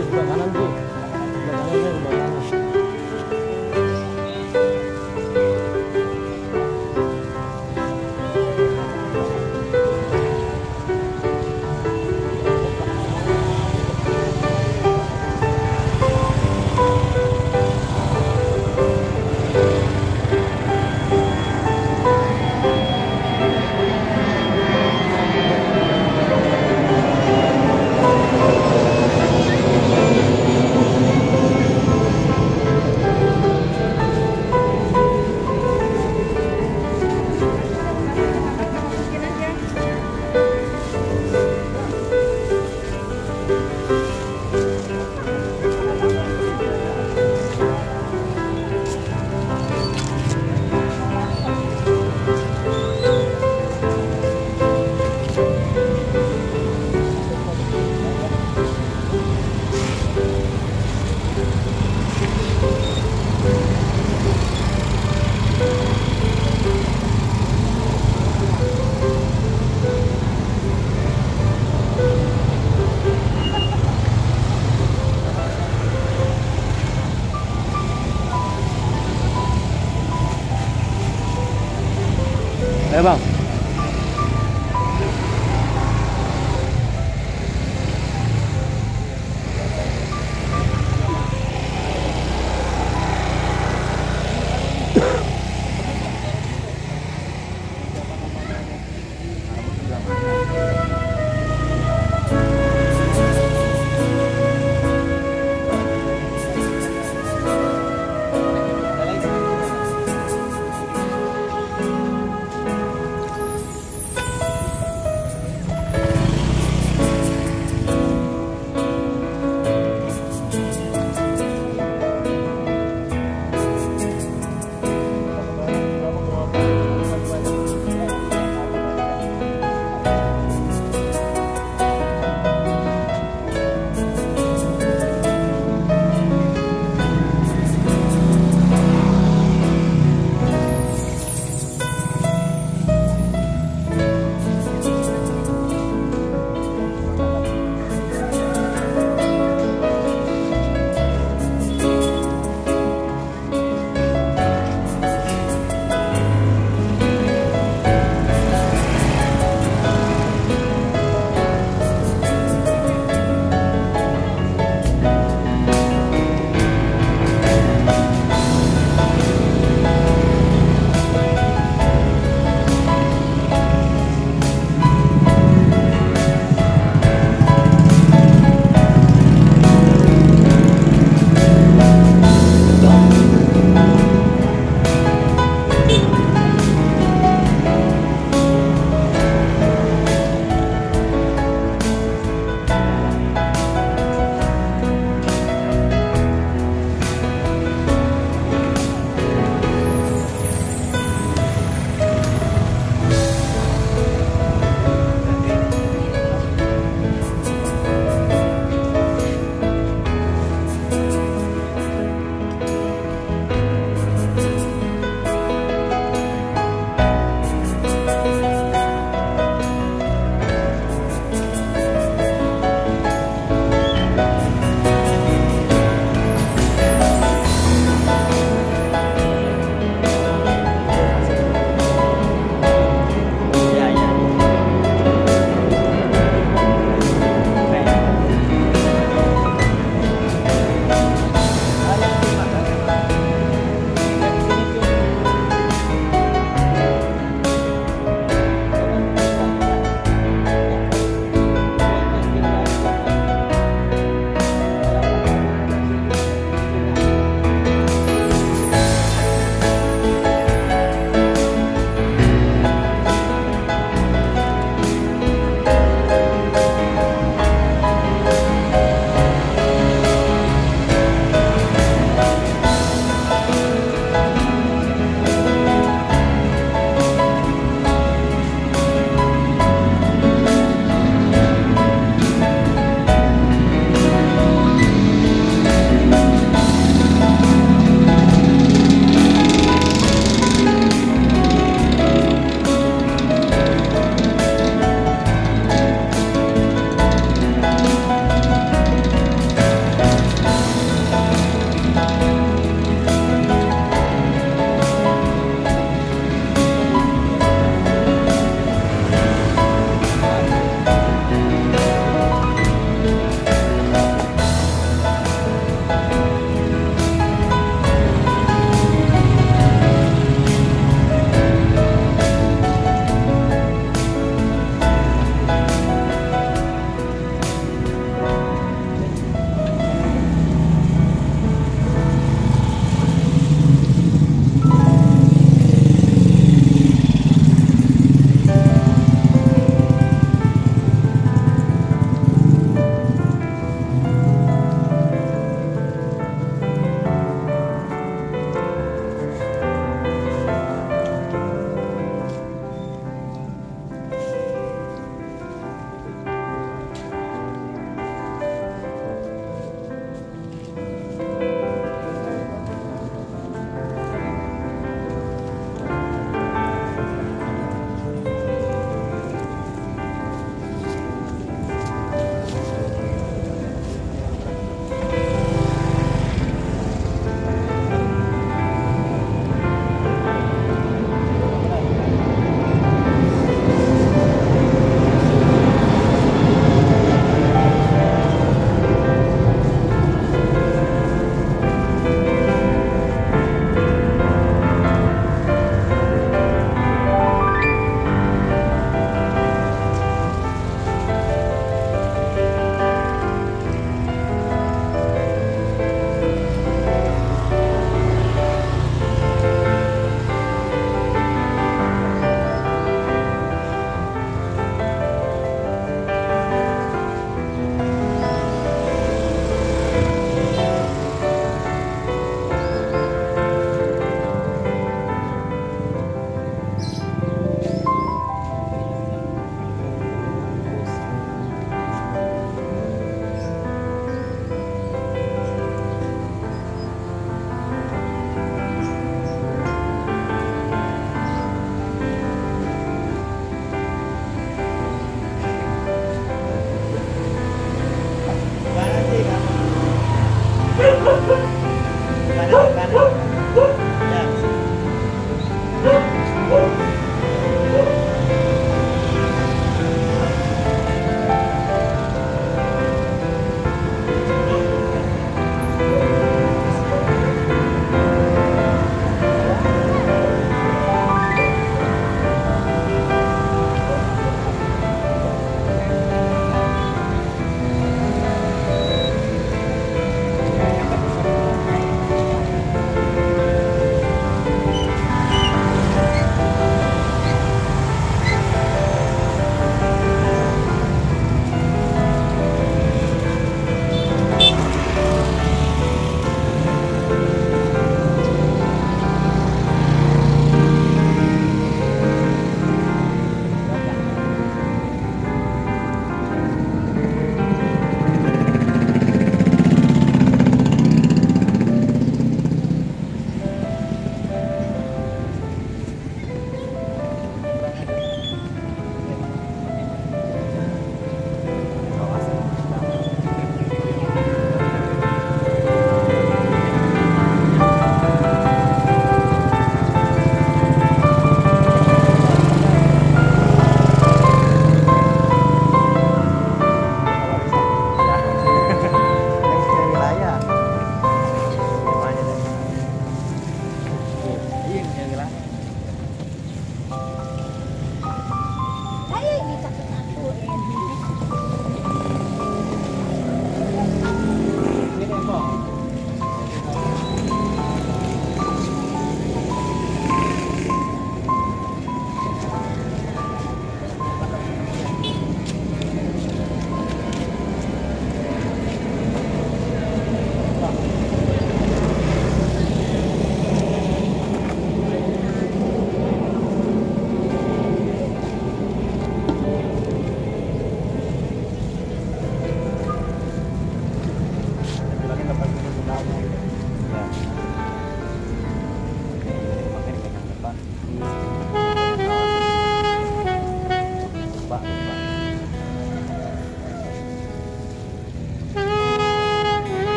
sebelah kanan Ji. Sebelah kanannya sebelah kanan.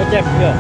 Gocep ya.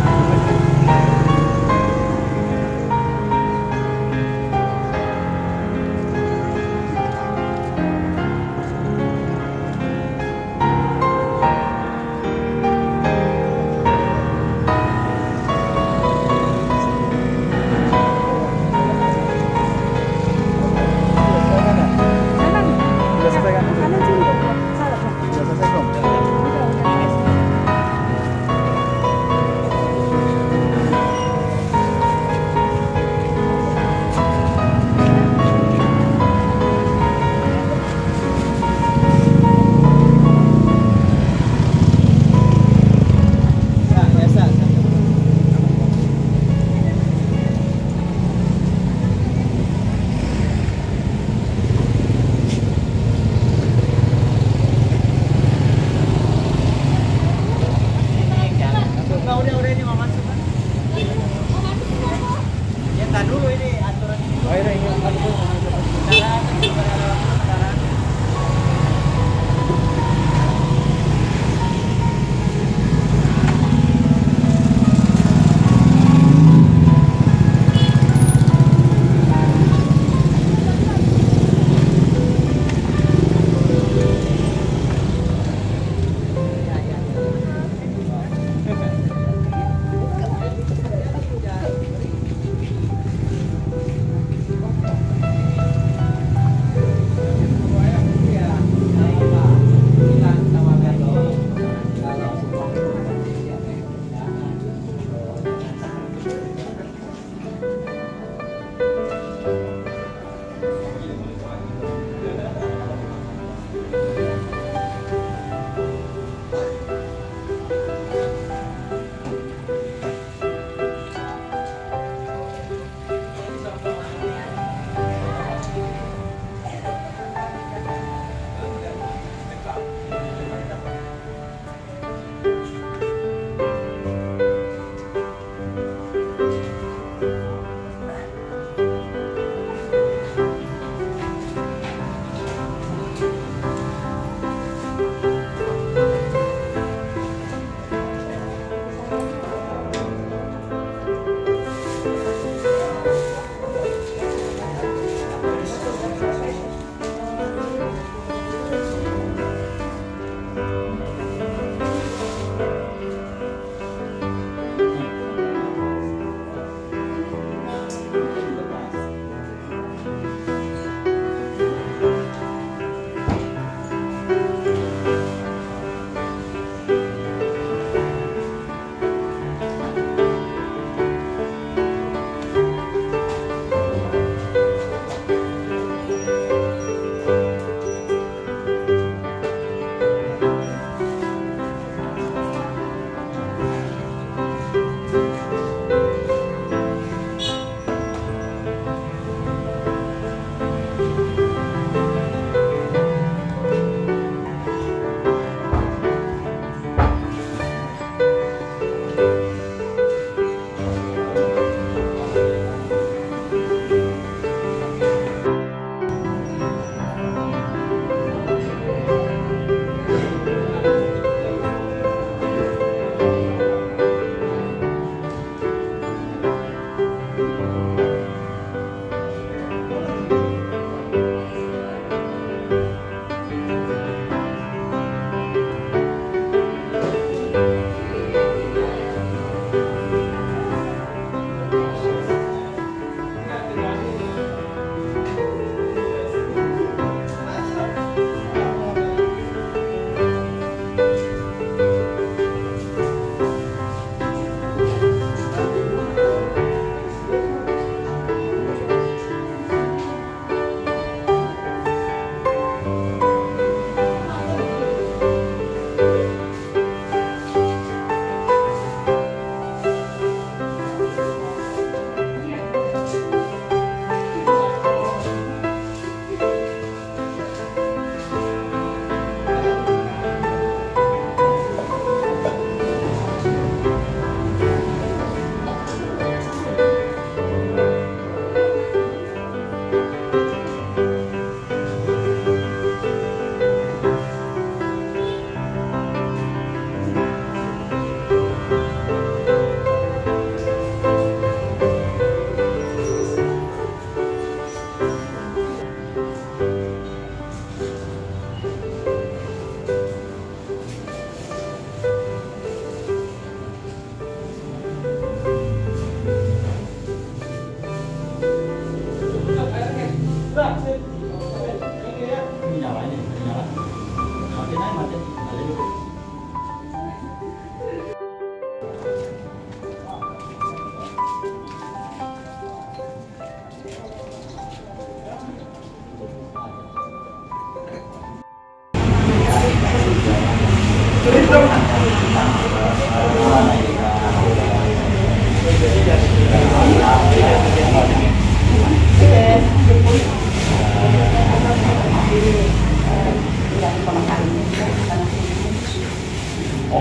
Oh,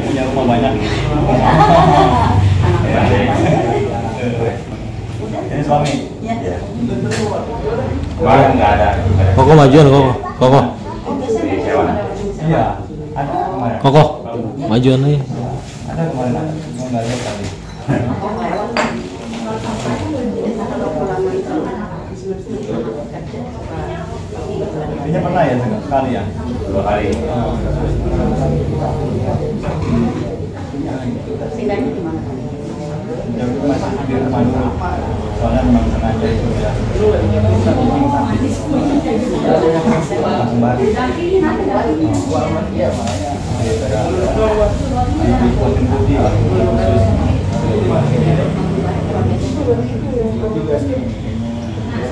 punya rumah banyak. Ini suami? Iya. Kemarin nggak ada. Koko majuan, Koko. Koko. Iya. Ada kemarin. Koko. Majuan nih. Ada kemarin. Nggak lihat tadi. Ini pernah ya sekali ya? 2 kali. Sindangnya gimana? Jauh itu masih di rumah dulu. Soalnya memang sengaja itu ya. Kembali.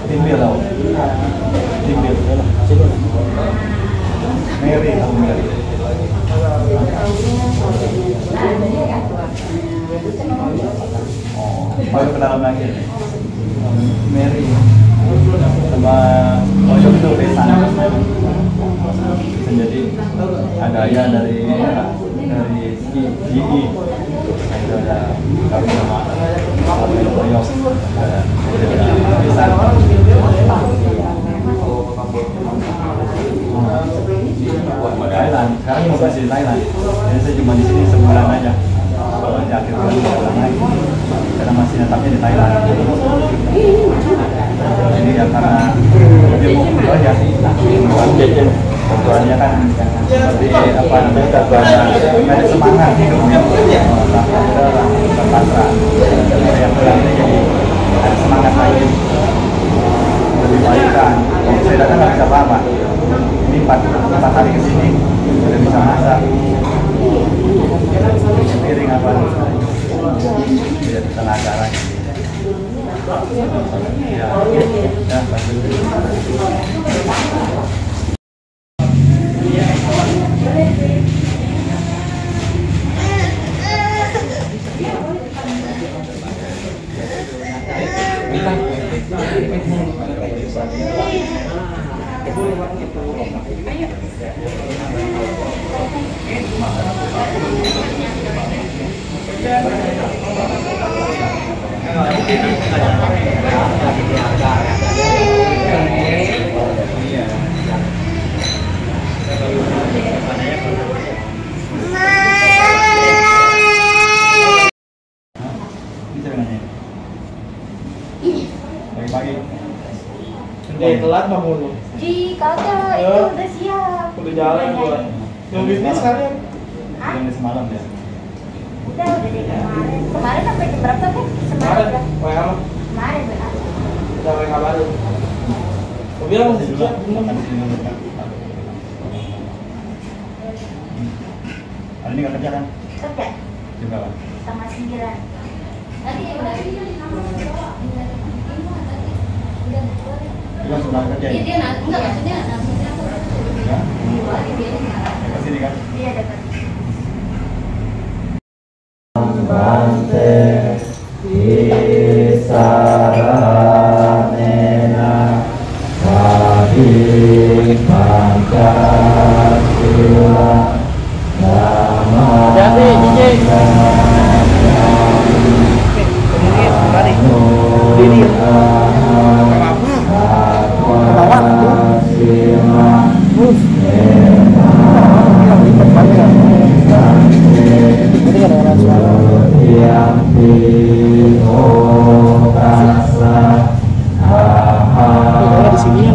Timbel tau? Timbel. Mary tahu Mary. Oh, baru ke dalam lagi. Mary sama Oyo itu besan. Jadi ada ayah dari GI. Ada kami sama Oyo. Besan. Thailand, sekarang mau di Thailand. Jadi saya cuma di sini sebulan aja. Kalau di akhir bulan pulang lagi, karena masih netapnya di Thailand. Ini ya karena dia mau kuliah ya, kebetulannya kan seperti apa namanya, nggak ada semangat hidupnya. Terpaksa. Saya pulang ini jadi ada semangat lagi. Lebih baik kan. Saya datang nggak bisa apa-apa. Ini 4 hari kesini udah bisa masak, piring apa, biar tenaga lagi. Ya, ya, pagi-pagi. Jadi telat bangun lu. Ji, kagak, itu udah siap. Udah jalan gua. Yang bisnis kalian? Yang semalam ya. Udah dari kemarin. Kemarin sampai jam berapa kan? Kemarin. Semarin. WA lo. Kemarin benar. Udah WA kabarin. Gua bilang Masih dulu, siap makan di sini dulu kan. Hari ini nggak kerja kan? Kerja Jam berapa? sama 9. Tadi udah. Itu langsung berangkat kerja ya? Dia enggak maksudnya Ya? dia Ke sini kan? dia dapat. Bante Isaranena Kadi Pancasila Dhamma Jadi, Cici. Dini. Di sini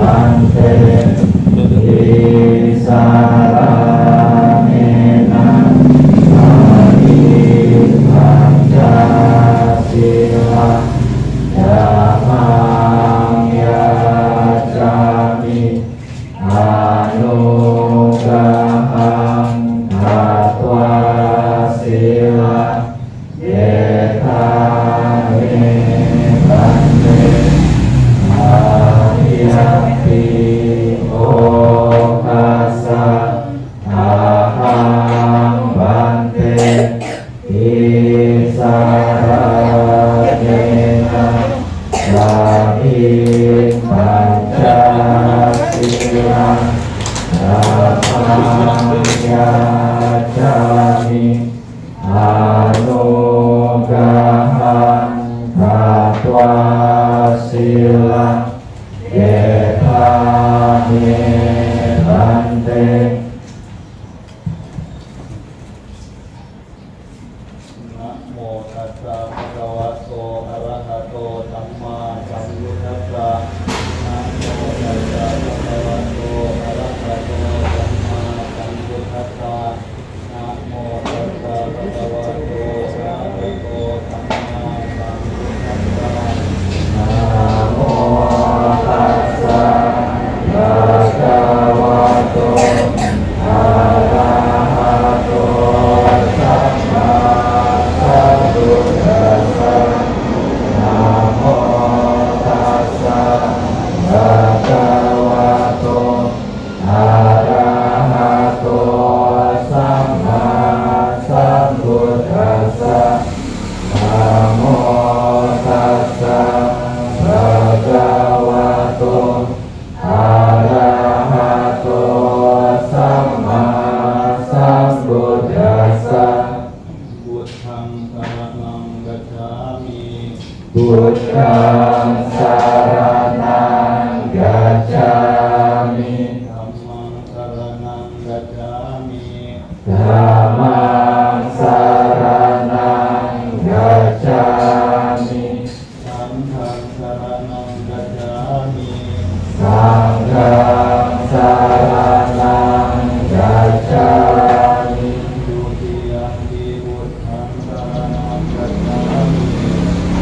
sambuddhassa Buddhang saranang gacchami Buddhang saranang gacchami Dhammang saranang gacchami Dhammang saranang gacchami Sanghang saranang gacchami Sanghang saranang gacchami Dutiyampi buddhang saranang gacchami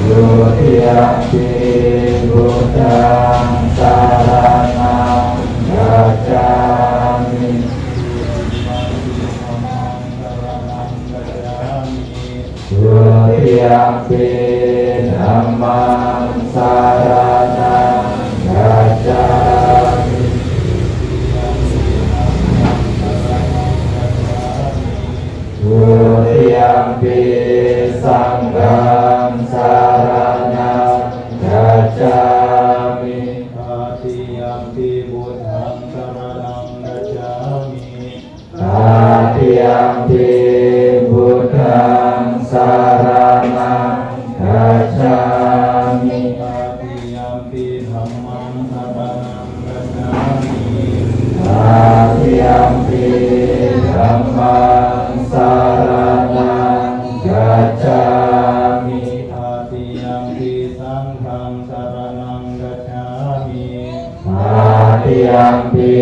Dutiyampi buddhang saranang gacchami Dutiyampi dhammang saranang gacchami Dutiyampi sanghang saranang gacchami Tatiyampi buddhang saranang gacchami Tatiyampi buddhang saranang gacchami Tatiyampi dhammang saranang gacchami Tatiyampi dhammang saranang gacchami Tatiyampi sanghang saranang gacchami Tatiyampi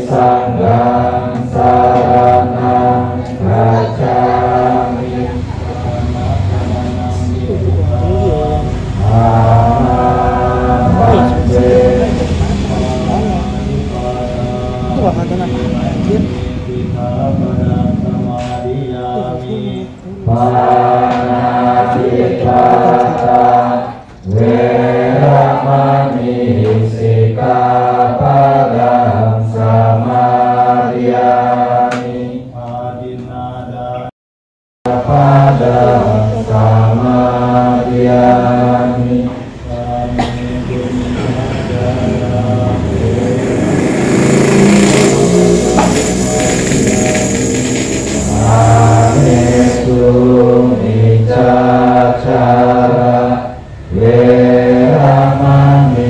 sanghang saranang gacchami Panatipata Veramani Sikkhapadang Samadhiyami Padang Samadhiyami Anesu nicacara Veramani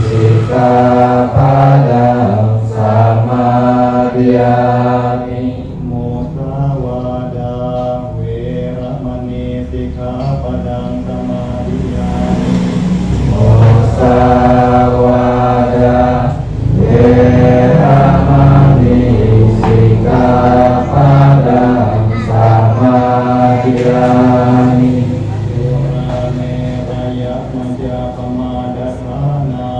Sikkhapadang Samadhiyami Musawada Veramani Sikkhapadang Samadhiyami Musawada Veramani Sikkhapadang Samadhiyami Purane Raya Majapahmadasana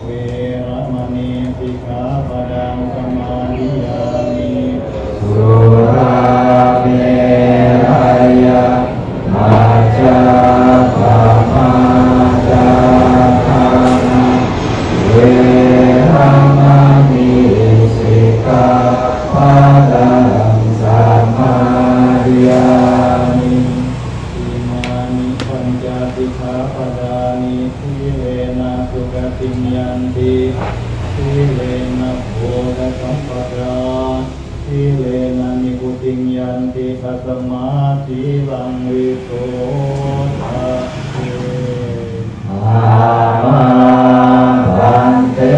Veramani Sikkhapadang Samadhiyami Surameraya Majapahmadana Veramani Sikkhapadang Samadhiyami Imani Pancasikhapadani Silena Sugatim Yanti Silena Bodha Sampada Silena Nikutim Yanti Sasamati Langvitosate Bante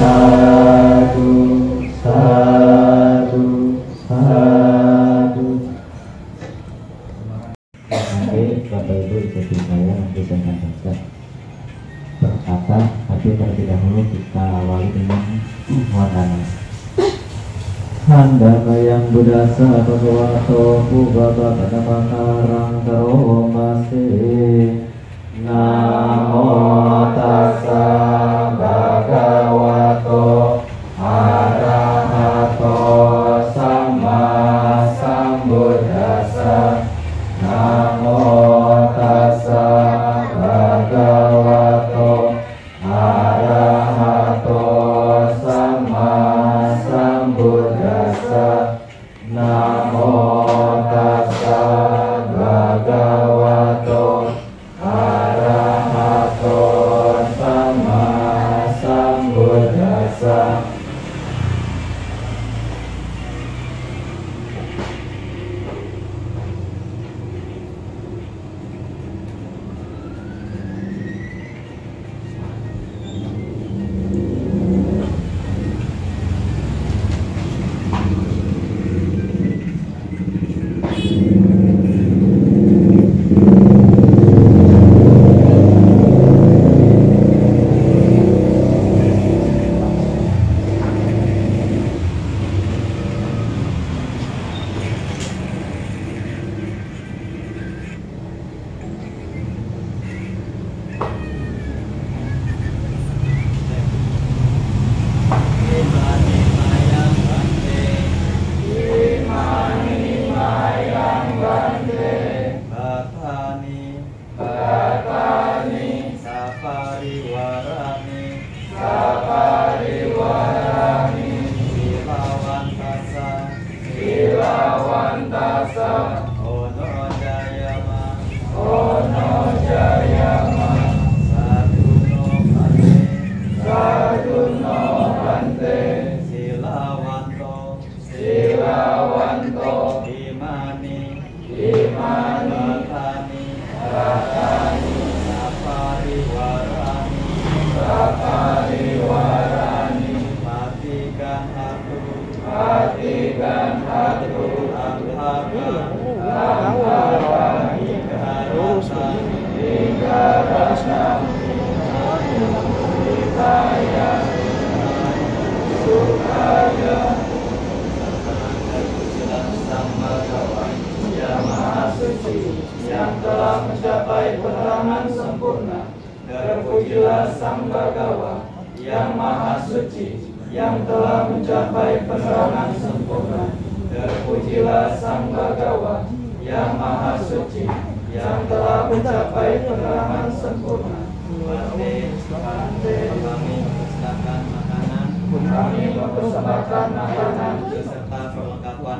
Sadu Sadu Sadu. Mari Bapak Ibu ikuti saya nanti saya akan baca berkata, tapi terlebih dahulu kita awali dengan wandana. Handana yang budasa bhagavato bhagavata namakarang karo masih. Namo tassa bhagavato arahato sama sambuddhassa. Namo tassa bhagavato arahato sama sambuddhassa. Namo tassa bhagavato arahato sama sambuddhassa. Wijawanto Imani Ratani Sapariwarani Matikan hatu Amhara Igarata Hidayah Sukaya yang Maha Suci, yang telah mencapai penerangan sempurna. Terpujilah Sang Bagawa, yang Maha Suci, yang telah mencapai penerangan sempurna. Terpujilah Sang Bagawa, yang Maha Suci, yang telah mencapai penerangan sempurna. Kami mempersembahkan makanan beserta perlengkapan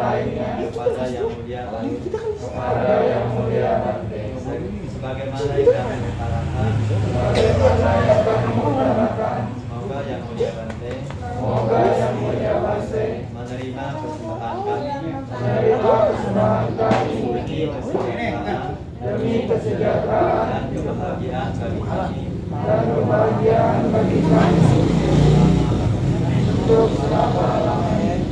lainnya kepada yang mulia Bante. Sebagaimana yang kami utarakan, semoga yang mulia Bante menerima persembahan kami demi kesejahteraan dan kebahagiaan bagi kami untuk selama-lamanya.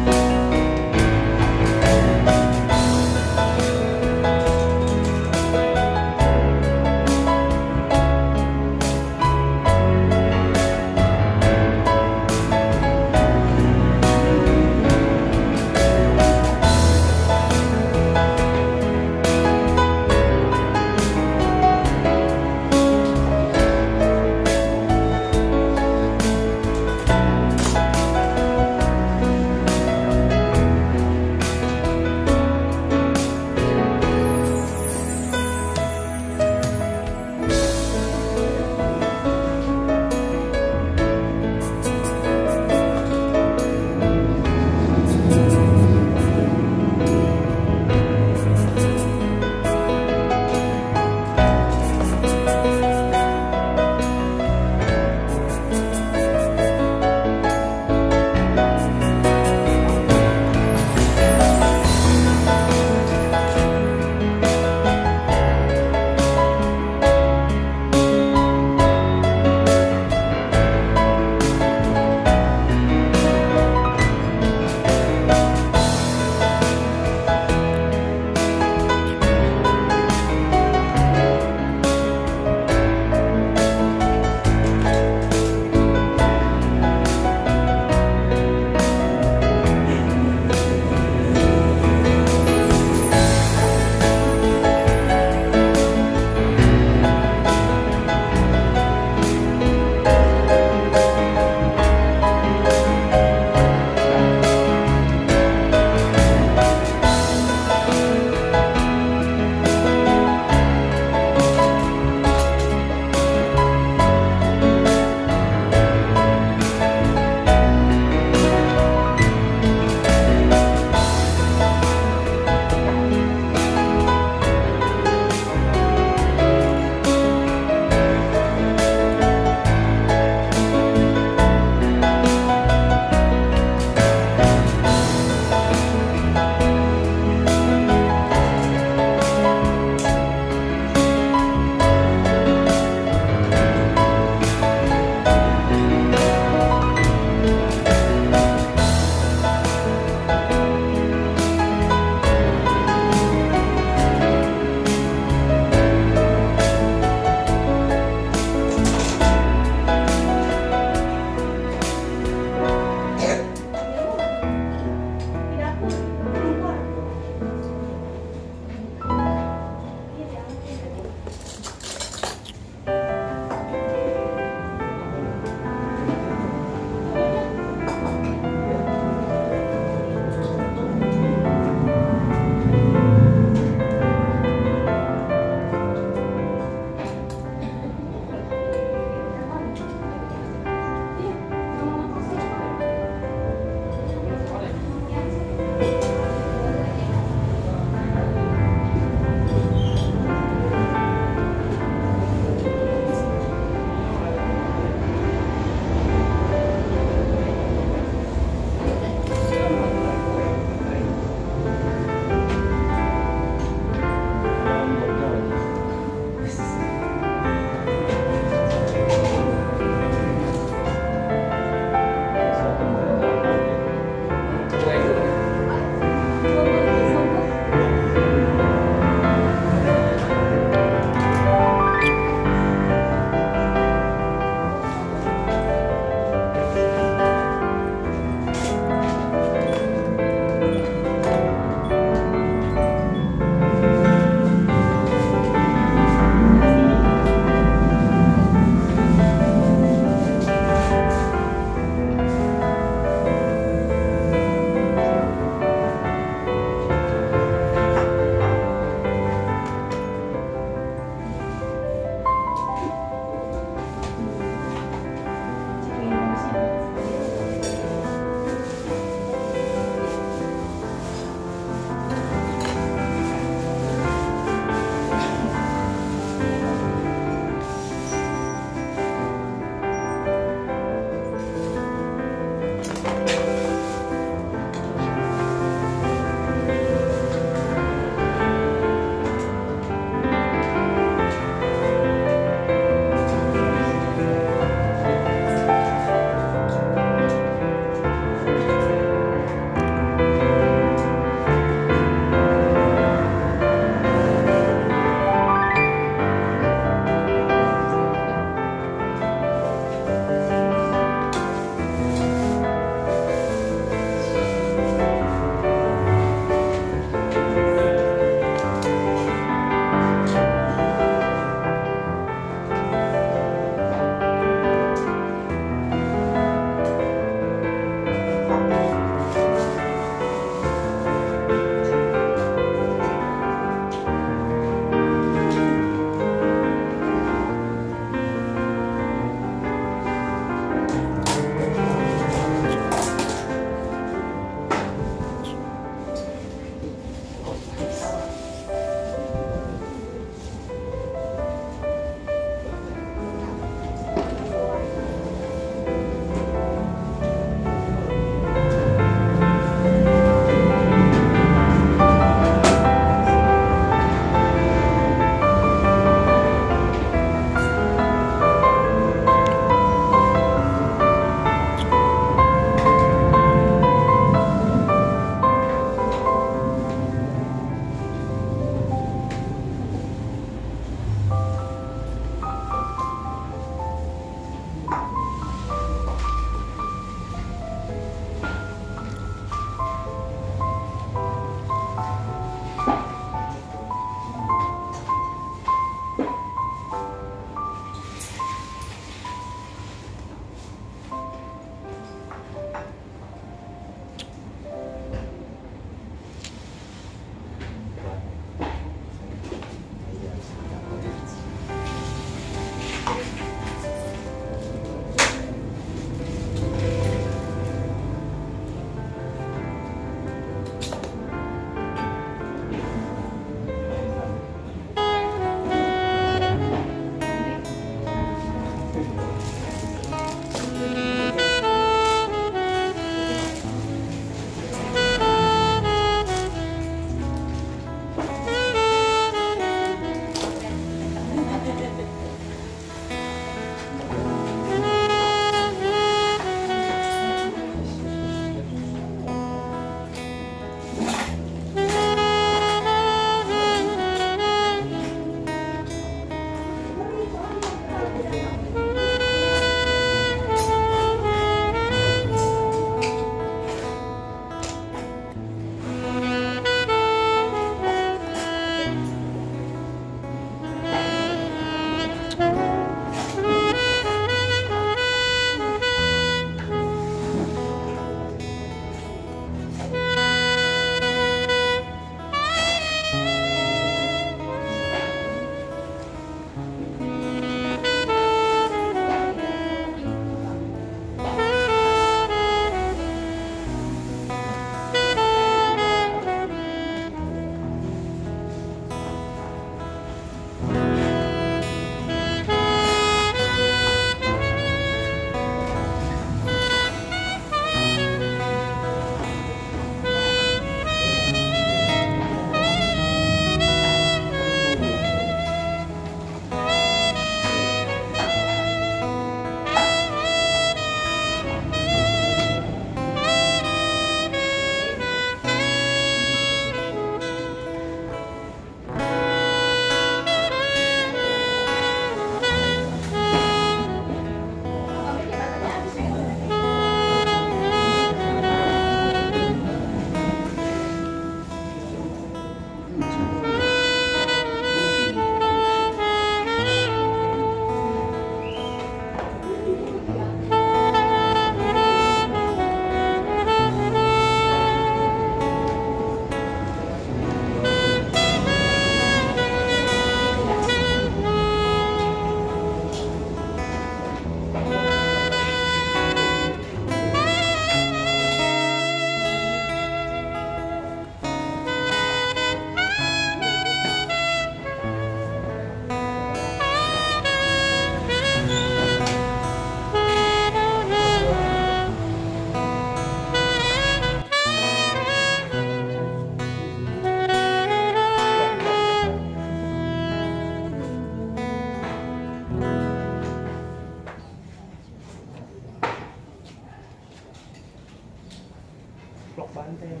Blok Banteng.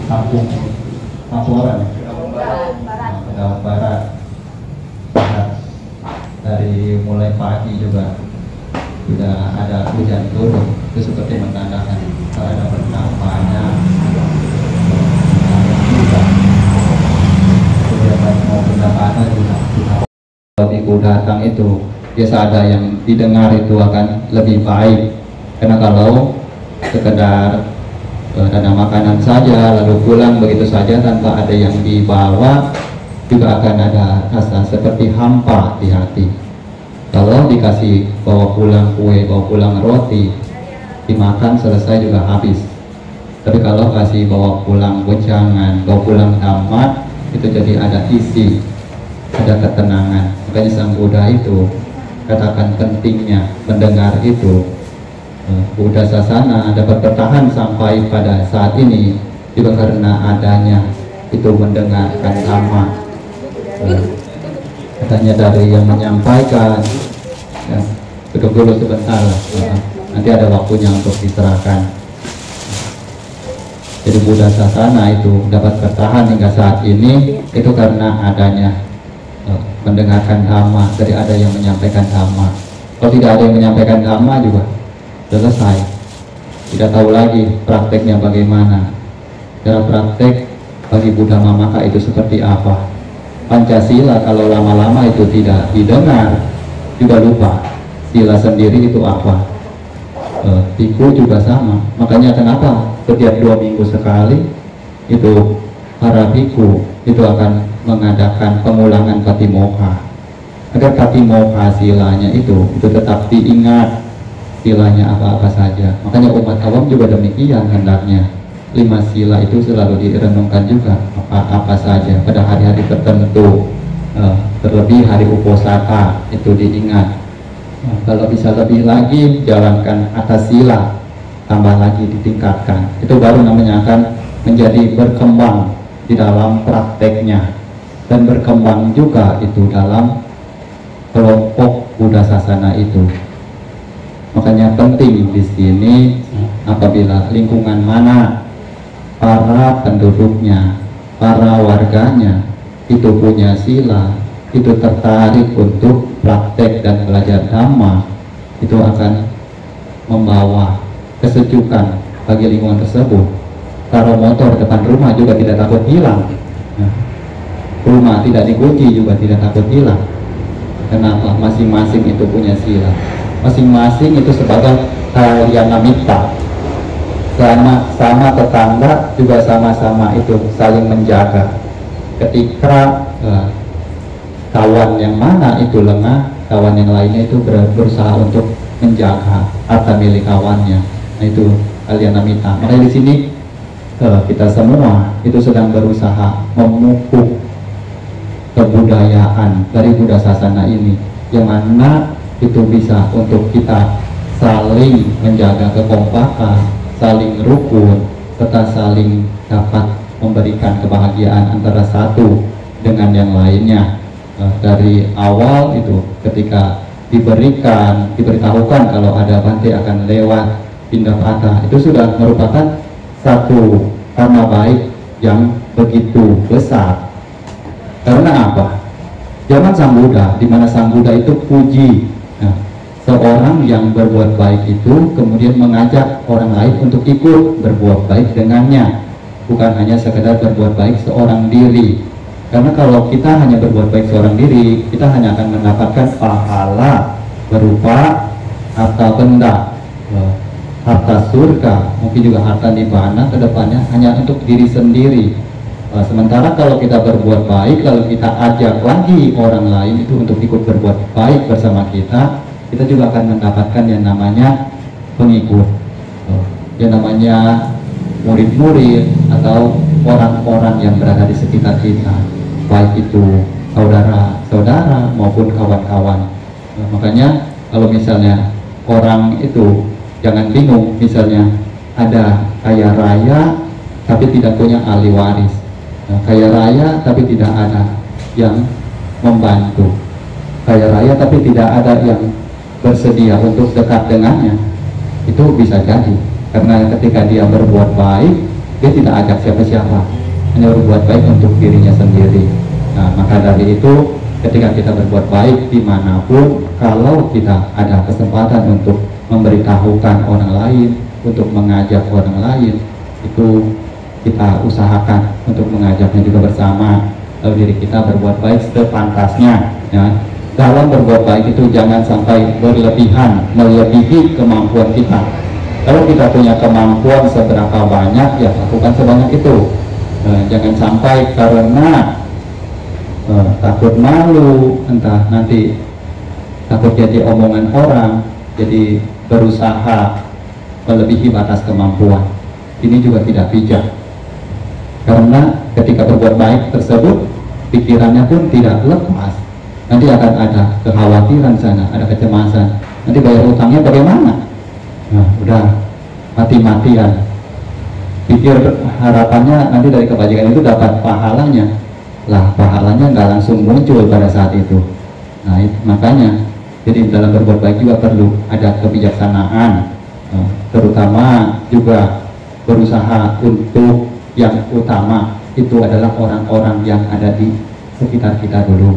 Kampung Laporan, Tegal Barat. Dari mulai pagi juga sudah ada hujan turun, itu seperti menandakan ada bertambahnya kegiatan mau pendapatan juga. Kalau minggu datang itu biasa ada yang didengar itu akan lebih baik, karena kalau sekedar dana makanan saja lalu pulang begitu saja tanpa ada yang dibawa, juga akan ada rasa seperti hampa di hati. Kalau dikasih bawa pulang kue, bawa pulang roti, dimakan selesai juga habis. Tapi kalau kasih bawa pulang wejangan, bawa pulang tamat, itu jadi ada isi, ada ketenangan. Makanya Sang Buddha itu katakan pentingnya mendengar itu. Buddha Sasana dapat bertahan sampai pada saat ini juga karena adanya itu mendengarkan Dhamma. Katanya dari yang menyampaikan, ya, duduk dulu sebentar lah. Nanti ada waktunya untuk diserahkan. Jadi Buddha Sasana itu dapat bertahan hingga saat ini itu karena adanya mendengarkan Dhamma, dari ada yang menyampaikan Dhamma. Kalau tidak ada yang menyampaikan Dhamma juga selesai, tidak tahu lagi prakteknya bagaimana. Cara praktek bagi Buddha Mamaka itu seperti apa. Pancasila kalau lama-lama itu tidak didengar juga lupa sila sendiri itu apa. Biku juga sama. Makanya kenapa setiap 2 minggu sekali itu para biku itu akan mengadakan pengulangan Patimokkha, agar Patimokkha silanya itu tetap diingat silanya apa-apa saja. Makanya umat awam juga demikian hendaknya. 5 sila itu selalu direnungkan juga apa saja pada hari-hari tertentu, terlebih hari Uposatha itu diingat. Kalau bisa lebih lagi jalankan atas sila, tambah lagi ditingkatkan, itu baru namanya akan menjadi berkembang di dalam prakteknya dan berkembang juga itu dalam kelompok Buddha Sasana itu. Makanya penting di sini apabila lingkungan mana para penduduknya, para warganya itu punya sila, itu tertarik untuk praktek dan belajar Dhamma, itu akan membawa kesejukan bagi lingkungan tersebut. Taruh motor depan rumah juga tidak takut hilang. Rumah tidak dikunci juga tidak takut hilang. Kenapa? Masing-masing itu punya sila. Masing-masing itu sebagai kalyana mitra, sama tetangga juga sama-sama itu saling menjaga. Ketika kawan yang mana itu lengah, kawan yang lainnya itu berusaha untuk menjaga harta milik kawannya. Nah itu kalyana mitra. Makanya di sini kita semua itu sedang berusaha memupuk kebudayaan dari Buddha Sasana ini, yang mana itu bisa untuk kita saling menjaga kekompakan, saling rukun, serta saling dapat memberikan kebahagiaan antara satu dengan yang lainnya. Dari awal itu ketika diberitahukan kalau ada Bante akan lewat Pindapata, itu sudah merupakan satu karma baik yang begitu besar. Karena apa? Zaman Sang Buddha, di mana Sang Buddha itu puji seorang yang berbuat baik itu kemudian mengajak orang lain untuk ikut berbuat baik dengannya, bukan hanya sekedar berbuat baik seorang diri. Karena kalau kita hanya berbuat baik seorang diri, kita hanya akan mendapatkan pahala berupa harta benda, harta surga, mungkin juga harta nibbana ke depannya hanya untuk diri sendiri. Sementara kalau kita berbuat baik lalu kita ajak lagi orang lain itu untuk ikut berbuat baik bersama kita juga akan mendapatkan yang namanya pengikut, yang namanya murid-murid atau orang-orang yang berada di sekitar kita, baik itu saudara-saudara maupun kawan-kawan. Makanya kalau misalnya orang itu jangan bingung, misalnya ada kaya raya tapi tidak punya ahli waris, kaya raya tapi tidak ada yang membantu, kaya raya tapi tidak ada yang bersedia untuk dekat dengannya. itu bisa jadi karena ketika dia berbuat baik dia tidak ajak siapa-siapa, hanya berbuat baik untuk dirinya sendiri. Nah, maka dari itu ketika kita berbuat baik dimanapun, kalau kita ada kesempatan untuk memberitahukan orang lain, untuk mengajak orang lain, itu kita usahakan untuk mengajaknya juga bersama. Lalu diri kita berbuat baik sepantasnya, ya. Dalam berbuat baik itu jangan sampai berlebihan, melebihi kemampuan kita. Kalau kita punya kemampuan seberapa banyak, ya lakukan sebanyak itu. Jangan sampai karena takut malu, entah nanti takut jadi omongan orang, jadi berusaha melebihi batas kemampuan. Ini juga tidak bijak, karena ketika berbuat baik tersebut pikirannya pun tidak lepas. Nanti akan ada kekhawatiran sana, ada kecemasan, nanti bayar utangnya bagaimana? Nah, udah mati-matian pikir harapannya nanti dari kebajikan itu dapat pahalanya. Lah, pahalanya nggak langsung muncul pada saat itu. Nah, makanya jadi dalam berbuat baik juga perlu ada kebijaksanaan, terutama juga berusaha untuk yang utama itu adalah orang-orang yang ada di sekitar kita dulu,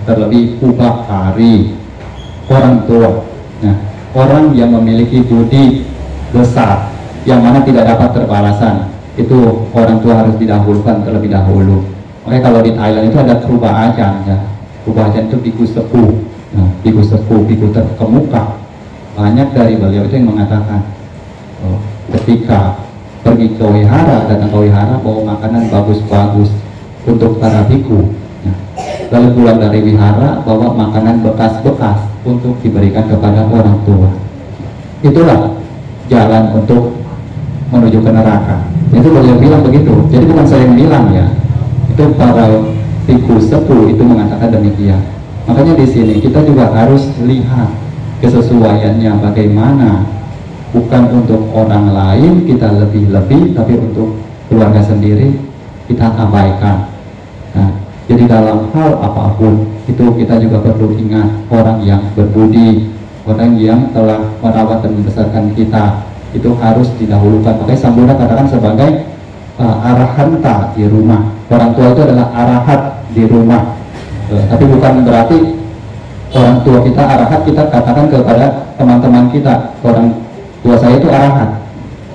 terlebih upakari, orang tua. Nah, orang yang memiliki budi besar yang mana tidak dapat terbalasan, itu orang tua harus didahulukan terlebih dahulu. Makanya kalau di Thailand itu ada Kruba Ajan, ya. Kruba Ajan itu biku sepuh, nah, biku sepuh, biku terkemuka. Banyak dari beliau itu yang mengatakan, ketika pergi ke wihara, datang ke wihara bawa makanan bagus-bagus untuk para biku. Nah, lalu pulang dari wihara bawa makanan bekas-bekas untuk diberikan kepada orang tua. Itulah jalan untuk menuju ke neraka. Itu beliau bilang begitu. Jadi bukan saya yang bilang, ya. Itu para biku sepuh itu mengatakan demikian. Makanya di sini kita juga harus lihat kesesuaiannya bagaimana. Bukan untuk orang lain kita lebih-lebih, tapi untuk keluarga sendiri kita abaikan. Nah, jadi dalam hal apapun itu kita juga perlu ingat orang yang berbudi, orang yang telah merawat dan membesarkan kita, itu harus didahulukan. Makanya Sang Buddha katakan sebagai arahanta di rumah. Orang tua itu adalah arahat di rumah. Tapi bukan berarti orang tua kita arahat kita katakan kepada teman-teman kita, orang tua saya itu arahat.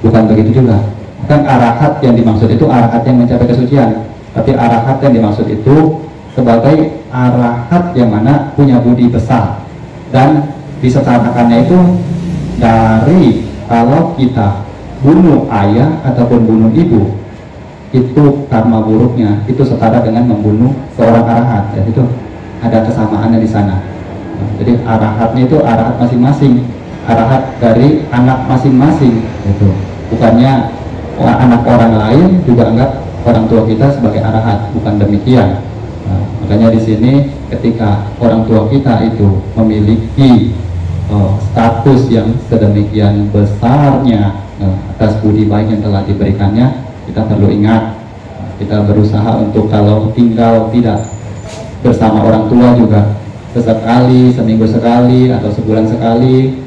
Bukan begitu juga. Kan arahat yang dimaksud itu arahat yang mencapai kesucian. Tapi arahat yang dimaksud itu sebagai arahat yang mana punya budi besar. Dan disetarakannya itu dari kalau kita bunuh ayah ataupun bunuh ibu, itu karma buruknya itu setara dengan membunuh seorang arahat. Ya, itu ada kesamaannya di sana. Jadi arahatnya itu arahat masing-masing, arahat dari anak masing-masing. Itu bukannya anak orang lain juga anggap orang tua kita sebagai arahat, bukan demikian. Nah, makanya di sini ketika orang tua kita itu memiliki status yang sedemikian besarnya atas budi baik yang telah diberikannya, kita perlu ingat, kita berusaha untuk kalau tinggal tidak bersama orang tua juga sesekali, seminggu sekali atau sebulan sekali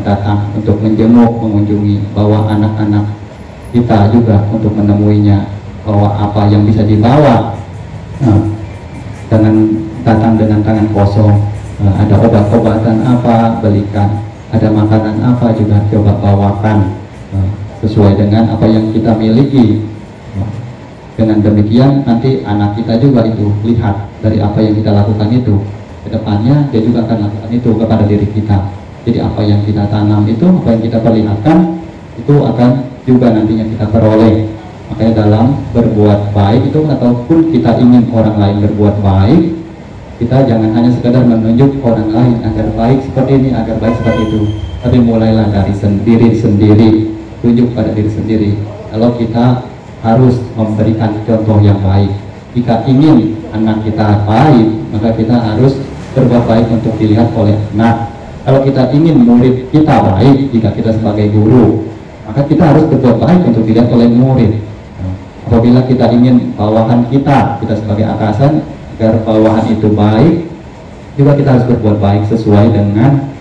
datang untuk menjenguk, mengunjungi, bawa anak-anak kita juga untuk menemuinya, bawa apa yang bisa dibawa. Jangan datang dengan tangan kosong. Ada obat-obatan apa, belikan. Ada makanan apa juga coba bawakan, sesuai dengan apa yang kita miliki. Dengan demikian nanti anak kita juga itu lihat dari apa yang kita lakukan itu, kedepannya dia juga akan lakukan itu kepada diri kita. Jadi apa yang kita tanam itu, apa yang kita perlihatkan itu akan juga nantinya kita peroleh. Makanya dalam berbuat baik itu, ataupun kita ingin orang lain berbuat baik, kita jangan hanya sekedar menunjuk orang lain agar baik seperti ini, agar baik seperti itu, tapi mulailah dari diri sendiri, tunjuk pada diri sendiri. Kalau kita harus memberikan contoh yang baik, jika ingin anak kita baik, maka kita harus berbuat baik untuk dilihat oleh anak. Kalau kita ingin murid kita baik, jika kita sebagai guru, maka kita harus berbuat baik untuk dilihat oleh murid. Apabila kita ingin bawahan kita sebagai atasan, agar bawahan itu baik, juga kita harus berbuat baik sesuai dengan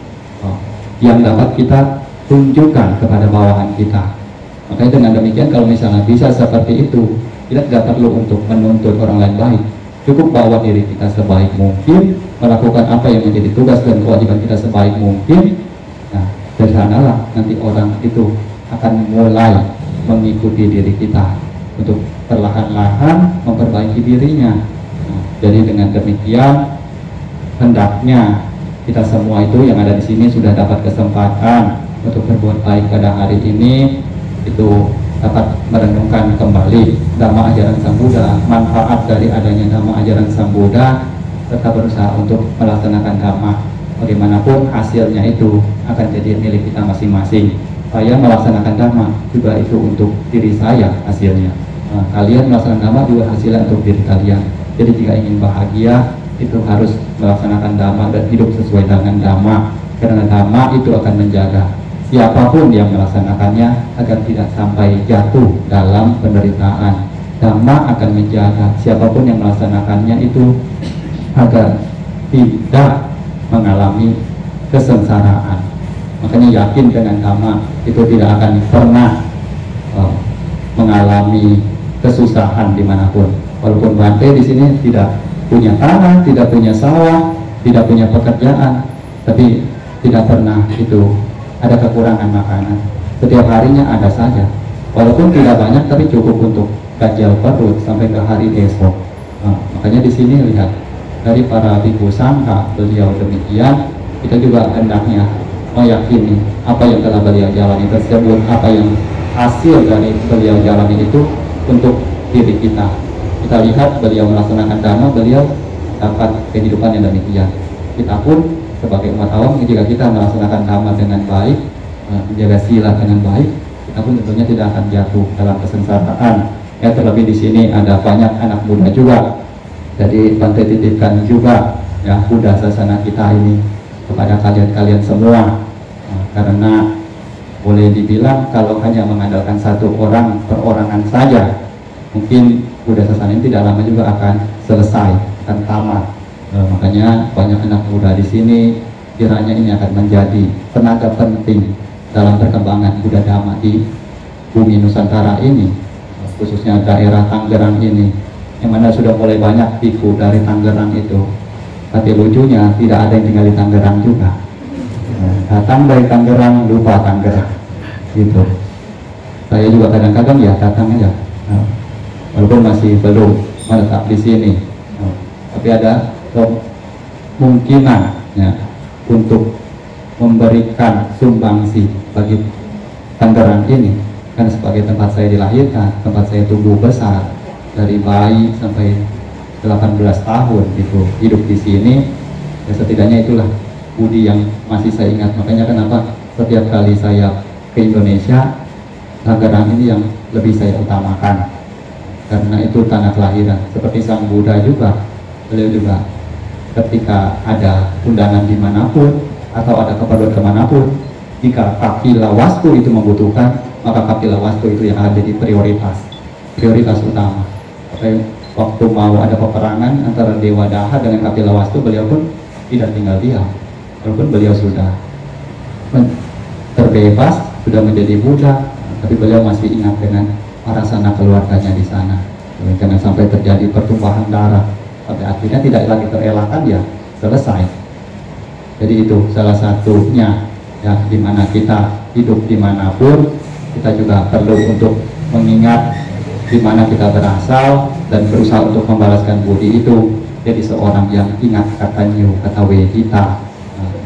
yang dapat kita tunjukkan kepada bawahan kita. Makanya dengan demikian kalau misalnya bisa seperti itu, kita tidak perlu untuk menuntut orang lain baik, cukup bawa diri kita sebaik mungkin, melakukan apa yang menjadi tugas dan kewajiban kita sebaik mungkin. Nah, dari sanalah nanti orang itu akan mulai mengikuti diri kita untuk perlahan-lahan memperbaiki dirinya. Nah, jadi dengan demikian hendaknya kita semua itu yang ada di sini sudah dapat kesempatan untuk berbuat baik pada hari ini, itu dapat merenungkan kembali dhamma ajaran Sang Buddha, manfaat dari adanya dhamma ajaran Sang Buddha, serta berusaha untuk melaksanakan dhamma. Bagaimanapun hasilnya itu akan jadi milik kita masing-masing. Saya melaksanakan dhamma juga itu untuk diri saya hasilnya. Nah, kalian melaksanakan dhamma juga hasilnya untuk diri kalian. Jadi jika ingin bahagia itu harus melaksanakan dhamma dan hidup sesuai dengan dhamma, karena dhamma itu akan menjaga siapapun yang melaksanakannya agar tidak sampai jatuh dalam penderitaan. Dhamma akan menjaga siapapun yang melaksanakannya itu agar tidak mengalami kesengsaraan. Makanya yakin dengan dhamma itu tidak akan pernah mengalami kesusahan dimanapun. Walaupun Bante di sini tidak punya tanah, tidak punya sawah, tidak punya pekerjaan, tapi tidak pernah itu ada kekurangan makanan. Setiap harinya ada saja, walaupun tidak banyak tapi cukup untuk gajal perut sampai ke hari esok. Nah, makanya di sini lihat dari para bhikkhu sangha beliau demikian, kita juga hendaknya meyakini apa yang telah beliau jalani tersebut, apa yang hasil dari beliau jalani itu untuk diri kita. Kita lihat beliau melaksanakan dhamma, beliau dapat kehidupan yang demikian. Kita pun sebagai umat awam, jika kita melaksanakan dhamma dengan baik, menjaga sila dengan baik, kita pun tentunya tidak akan jatuh dalam kesengsaraan. Ya, terlebih di sini ada banyak anak muda juga. Jadi Bante titipkan juga ya Buddha sasana kita ini kepada kalian-kalian semua. Karena boleh dibilang kalau hanya mengandalkan satu orang perorangan saja, mungkin Buddha sasana ini tidak lama juga akan selesai, akan tamat. Makanya banyak anak muda di sini kiranya ini akan menjadi tenaga penting dalam perkembangan Buddha Dhamma di bumi Nusantara ini, khususnya daerah Tangerang ini, yang mana sudah mulai banyak bhikkhu dari Tangerang itu. Tapi lucunya tidak ada yang tinggal di Tangerang juga. Datang dari Tangerang lupa Tangerang, gitu. Saya juga kadang-kadang ya datang aja, walaupun masih belum menetap di sini, tapi ada kemungkinan ya, untuk memberikan sumbangsi bagi Tangerang ini, karena sebagai tempat saya dilahirkan, tempat saya tumbuh besar dari bayi sampai 18 tahun gitu hidup di sini, ya setidaknya itulah budi yang masih saya ingat. Makanya kenapa setiap kali saya ke Indonesia, Tangerang ini yang lebih saya utamakan, karena itu tanah kelahiran. Seperti Sang Buddha juga, beliau juga ketika ada undangan dimanapun atau ada keperluan kemanapun, jika kapila wastu itu membutuhkan, maka kapila wastu itu yang ada di prioritas utama. Waktu mau ada peperangan antara Dewa Daha dengan kapila wastu, beliau pun tidak tinggal diam, walaupun beliau sudah terbebas, sudah menjadi Buddha, tapi beliau masih ingat dengan para sanak keluarganya di sana. Jangan sampai terjadi pertumpahan darah, sampai akhirnya tidak lagi terelakkan, ya selesai. Jadi itu salah satunya ya, dimana kita hidup dimanapun, kita juga perlu untuk mengingat dimana kita berasal dan berusaha untuk membalaskan budi itu. Jadi seorang yang ingat kata Nyu, kata Wedita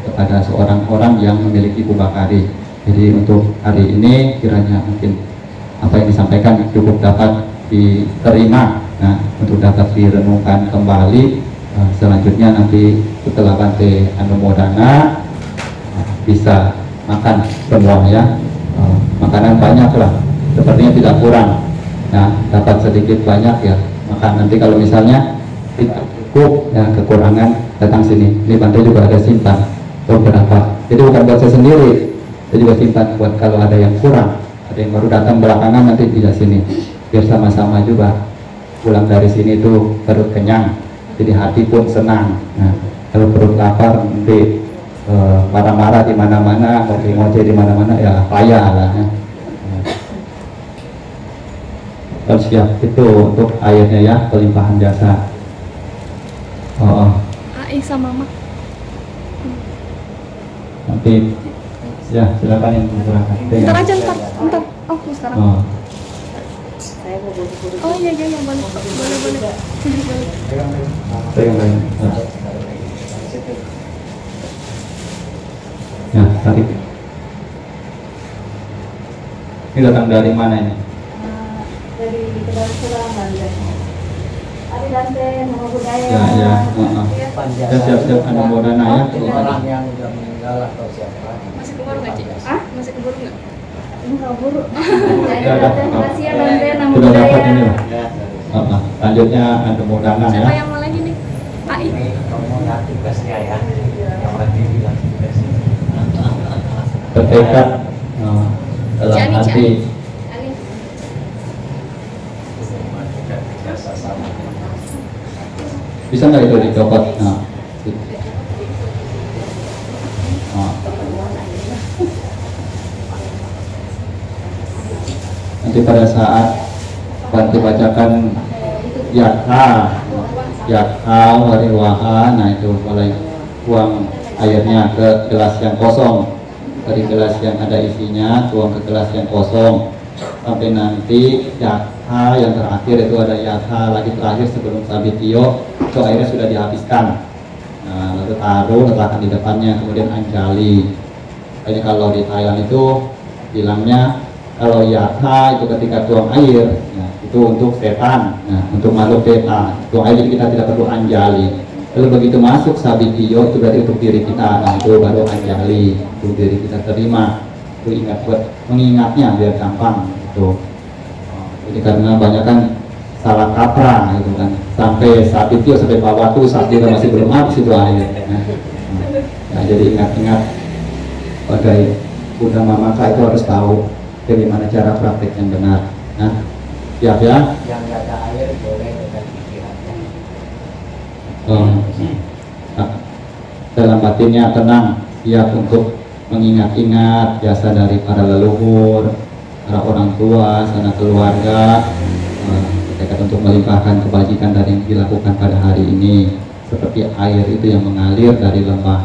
kepada seorang orang yang memiliki Bubakari. Jadi untuk hari ini kiranya mungkin apa yang disampaikan cukup dapat diterima, nah, untuk dapat direnungkan kembali. Selanjutnya nanti setelah Bante Anumodana bisa makan semua ya, makanan banyak lah, sepertinya tidak kurang. Nah, dapat sedikit banyak ya makan. Nanti kalau misalnya tidak cukup ya, kekurangan, datang sini. Ini Bante juga ada simpan beberapa. Jadi bukan buat saya sendiri, saya juga simpan buat kalau ada yang kurang, ada yang baru datang belakangan, nanti di sini biar sama-sama juga pulang dari sini tuh perut kenyang, jadi hati pun senang. Nah, kalau perut lapar nanti marah-marah di mana-mana, ngoceh-ngoceh di mana-mana, ya payah lah ya. Dan siap itu untuk airnya ya, pelimpahan jasa. Ai sama Mama. Nanti ya silakan yang silakan. Ntar aja ntar. Oh sekarang. Oh iya boleh. Pegang. Ya, tarik. Ini datang dari mana ini? Dari Kedalusuran Banten. Ari Banten, Nama Budaya. Ya. Siap-siap ada modana ya. Orang yang udah meninggal atau siapa? Masih keburu nggak Cik? Masih keburu nggak? Enggak buru. Ya, Banten, makasih ya Banten, Nama Sudah dapat Budaya. ini lah. Lanjutnya ada modana Siapa ya. yang mau lagi nih? Ai. Kamu lihat tugasnya ya, yang lagi bilang tugasnya. Bertekad dalam Jani, hati. Ani. Bisa nggak itu dicopot? Nah. Nanti pada saat bantu bacakan Yatha wariwaha, nah itu mulai tuang airnya ke gelas yang kosong, dari gelas yang ada isinya tuang ke gelas yang kosong sampai nanti Yatha yang terakhir itu ada Yatha lagi terakhir sebelum Sabitio, itu airnya sudah dihabiskan. Nah, lalu taruh letakkan di depannya, kemudian Anjali. Ini kalau di Thailand itu bilangnya kalau Yatha itu ketika tuang air, nah, itu untuk setan, nah, untuk makhluk beta. Tuang air kita tidak perlu Anjali. Lalu begitu masuk Sabitio itu berarti untuk diri kita, nah itu baru Anjali, untuk diri kita terima. Itu ingat buat mengingatnya biar gampang gitu. Jadi karena banyak kan salah kaprah gitu kan, sampai Sabitio sampai bawah tuh saat kita masih belum habis itu air. Nah, jadi ingat-ingat sebagai Bunda Mamaka itu harus tahu bagaimana cara praktek yang benar. Nah, siap ya? Yang nggak ada air boleh dengan pikirannya. Nah, dalam batinnya tenang, siap untuk mengingat-ingat jasa dari para leluhur, para orang tua, sanak keluarga, tekad untuk melimpahkan kebajikan dari yang dilakukan pada hari ini, seperti air itu yang mengalir dari lembah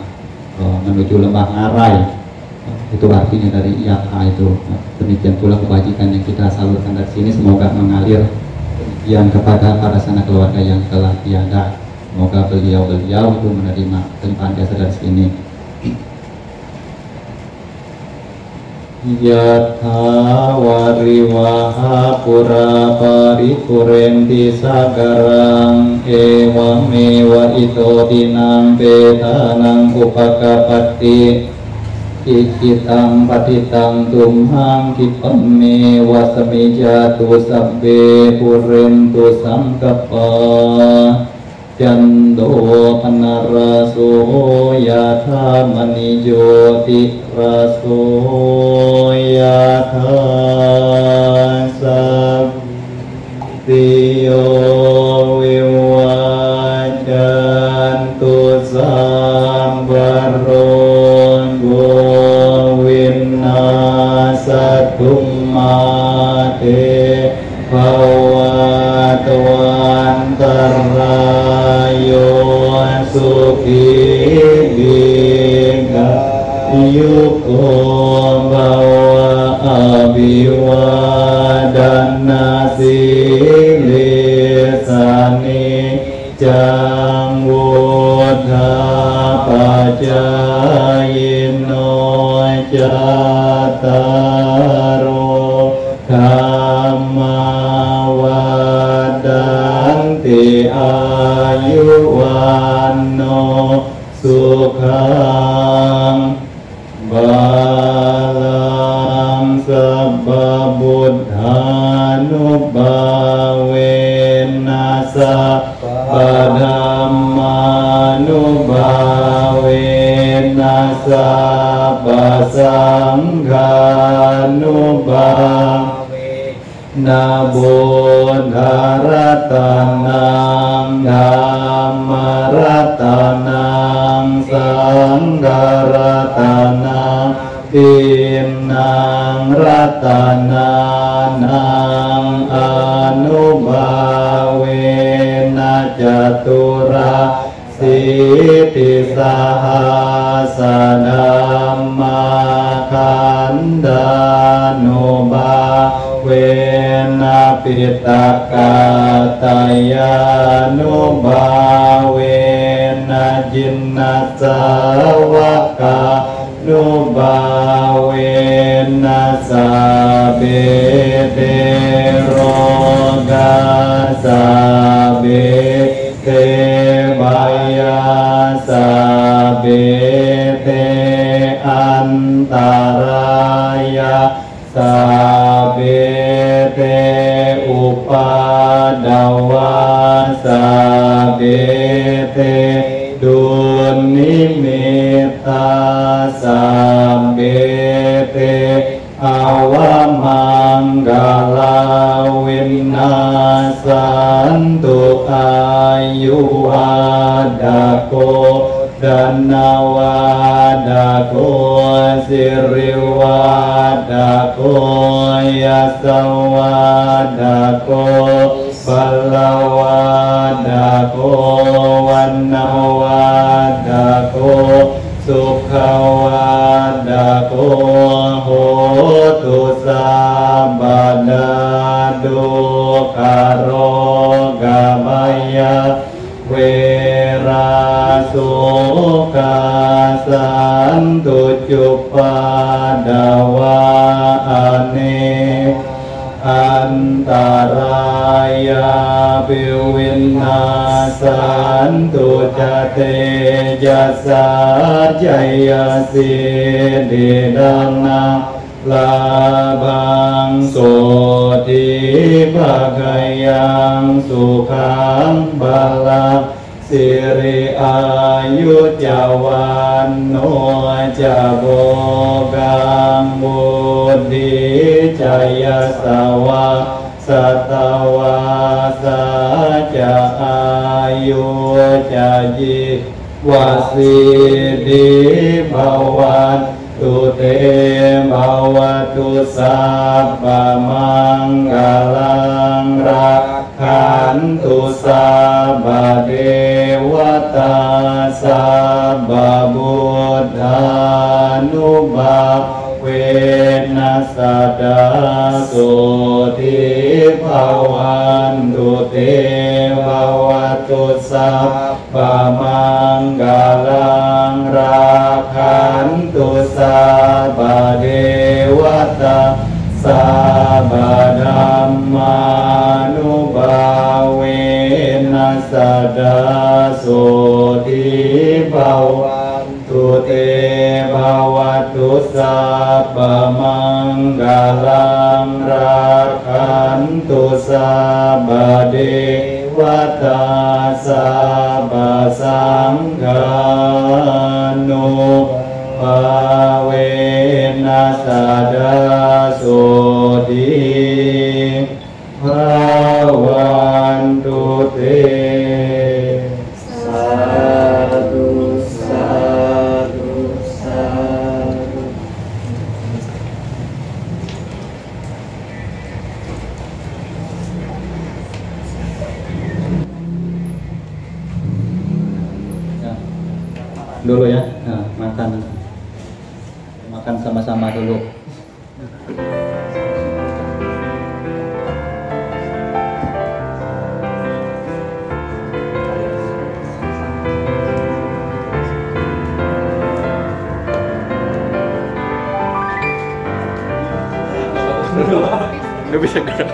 menuju lembah Ngarai. Itu artinya dari Yatha itu. Demikian pula kebajikan yang kita salurkan dari sini semoga mengalir yang kepada para sanak keluarga yang telah tiada. Semoga beliau-beliau itu menerima limpahan jasa dari sini. Yatha wariwaha pura paripurenti sagarang ewang mewa ito dinang petanang upakapati ikitang patitang tumhang kipame wasamijatu sabbe purentu sangkapa jando panaraso yatha manijoti raso yatha sabdiyo wiwajantu sambaron gowinna satumate bawatwantarayo sukhiga yuko bawa abiwadana silisani jangwudha pajayino jataro kamawadanti ayuwano sukhang balang sabba buddhanubhawenasa padhammanubawenasa pasanghanubhawenasa นะบุญรัตนังธัมมรัตนังสังฆรัตนังทินนางรัตนานังอนุภาเวนะจตุราสิติสหัสนัมมาคันดานุภาเวนะปิตกาตายานุภาเวนะจินนาสาวกานุภาเวนะสาเบเตโรกาสาเบเตบายาสาเบเตอันตรายาสาเบเตอุปาดาวาสาเบเตดุนิมิตตาสาเบเตอาวมังกาลาวินาสันตุอายุวัดโกดนาวาดโกสิริวัดโกยัสวาดโกปัลลวาดโกวันนาวาดโกสุขวาดโกโหตุสัพพดาดุขโรกามายะเวราสุขาสันตุจุปาดาวาอเนอันตรายาปิวินาสันตุจเตยัสสะจยสิริดานาลาบังโสติภะกยังสุขังบาลังสิริอายุจาวันโนจะโภกังบุติจายสวะสัตวาสาจะอายุจะยิวสิริภวันตุเตภวตุสัพพมังคลังรักขันตุสัพพเทวตาสัพพบุตธานุภาเวนัสสดาสุทิภวันตุเตภวตุสัพพมังคลังรักขันตุสัพพเทวตาสัพพธัมมานุภาเวนัสสดาสุทิภวันตุเตภวตุสัพพมังคลังรักขันตุสัพพเทวตาสัพพสังฆานุภาเวนัสสดาสุทิภวันตุเตสาธุสาธุสาธุ Dulu ya, nah, makan sama-sama dulu. Nggak bisa gerak.